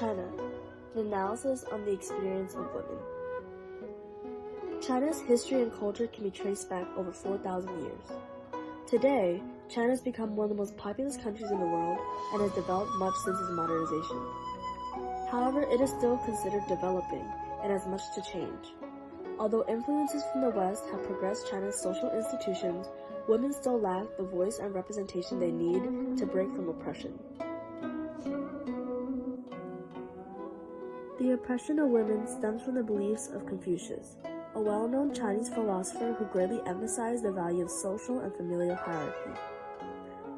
China, an analysis on the experience of women. China's history and culture can be traced back over 4,000 years. Today, China has become one of the most populous countries in the world and has developed much since its modernization. However, it is still considered developing and has much to change. Although influences from the West have progressed China's social institutions, women still lack the voice and representation they need to break from oppression. The oppression of women stems from the beliefs of Confucius, a well-known Chinese philosopher who greatly emphasized the value of social and familial hierarchy.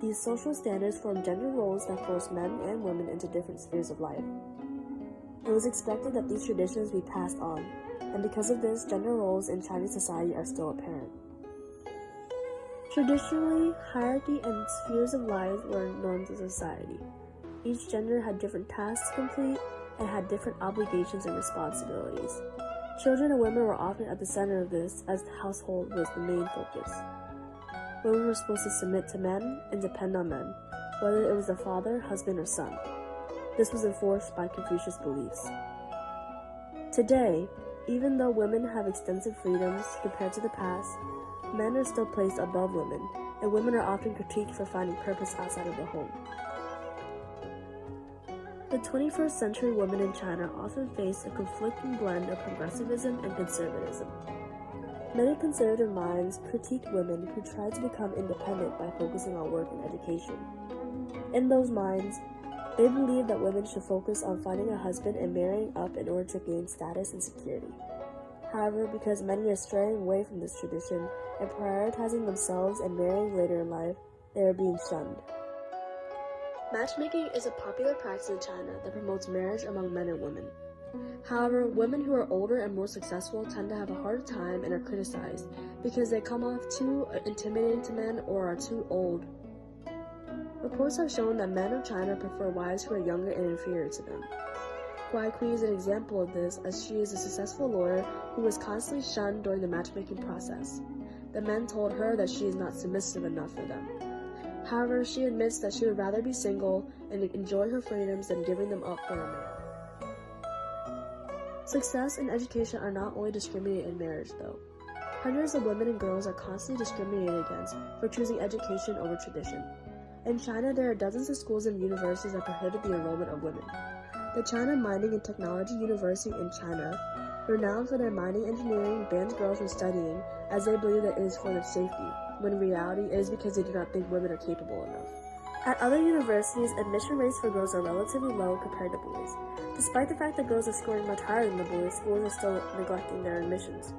These social standards form gender roles that force men and women into different spheres of life. It was expected that these traditions be passed on, and because of this, gender roles in Chinese society are still apparent. Traditionally, hierarchy and spheres of life were norms of society. Each gender had different tasks to complete and had different obligations and responsibilities. Children and women were often at the center of this, as the household was the main focus. Women were supposed to submit to men and depend on men, whether it was the father, husband, or son. This was enforced by Confucius' beliefs. Today, even though women have extensive freedoms compared to the past, men are still placed above women, and women are often critiqued for finding purpose outside of the home. The 21st century women in China often face a conflicting blend of progressivism and conservatism. Many conservative minds critique women who try to become independent by focusing on work and education. In those minds, they believe that women should focus on finding a husband and marrying up in order to gain status and security. However, because many are straying away from this tradition and prioritizing themselves and marrying later in life, they are being shunned. Matchmaking is a popular practice in China that promotes marriage among men and women. However, women who are older and more successful tend to have a harder time and are criticized because they come off too intimidating to men or are too old. Reports have shown that men of China prefer wives who are younger and inferior to them. Guai Kui is an example of this, as she is a successful lawyer who was constantly shunned during the matchmaking process. The men told her that she is not submissive enough for them. However, she admits that she would rather be single and enjoy her freedoms than giving them up for a man. Success and education are not only discriminated in marriage, though. Hundreds of women and girls are constantly discriminated against for choosing education over tradition. In China, there are dozens of schools and universities that prohibit the enrollment of women. The China Mining and Technology University in China, renowned for their mining engineering, bans girls from studying as they believe that it is for their safety, when in reality it is because they do not think women are capable enough. At other universities, admission rates for girls are relatively low compared to boys. Despite the fact that girls are scoring much higher than the boys, schools are still neglecting their admissions.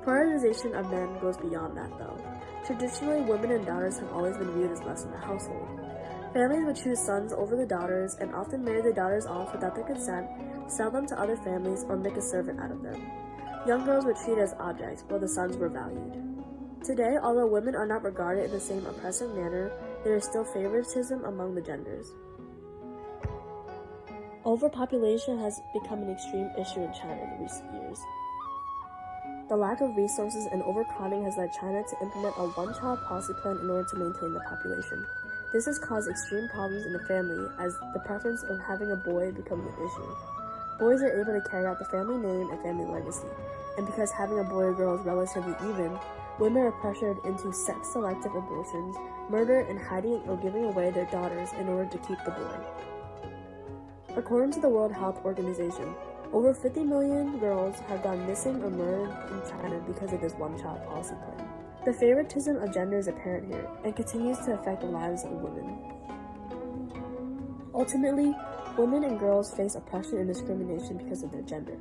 Prioritization of men goes beyond that, though. Traditionally, women and daughters have always been viewed as less in the household. Families would choose sons over the daughters and often marry the daughters off without their consent, sell them to other families, or make a servant out of them. Young girls were treated as objects, while the sons were valued. Today, although women are not regarded in the same oppressive manner, there is still favoritism among the genders. Overpopulation has become an extreme issue in China in recent years. The lack of resources and overcrowding has led China to implement a one-child policy plan in order to maintain the population. This has caused extreme problems in the family, as the preference of having a boy becomes an issue. Boys are able to carry out the family name and family legacy, and because having a boy or girl is relatively even, women are pressured into sex-selective abortions, murder, and hiding or giving away their daughters in order to keep the boy. According to the World Health Organization, over 50 million girls have gone missing or murdered in China because of this one-child policy plan. The favoritism of gender is apparent here and continues to affect the lives of women. Ultimately, women and girls face oppression and discrimination because of their gender.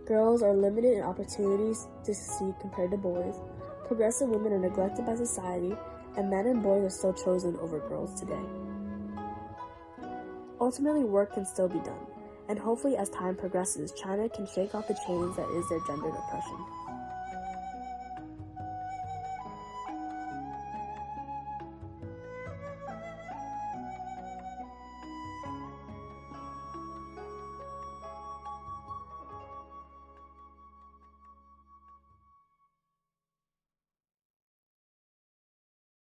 Girls are limited in opportunities to succeed compared to boys, progressive women are neglected by society, and men and boys are still chosen over girls today. Ultimately, work can still be done, and hopefully as time progresses, China can shake off the chains that is their gendered oppression.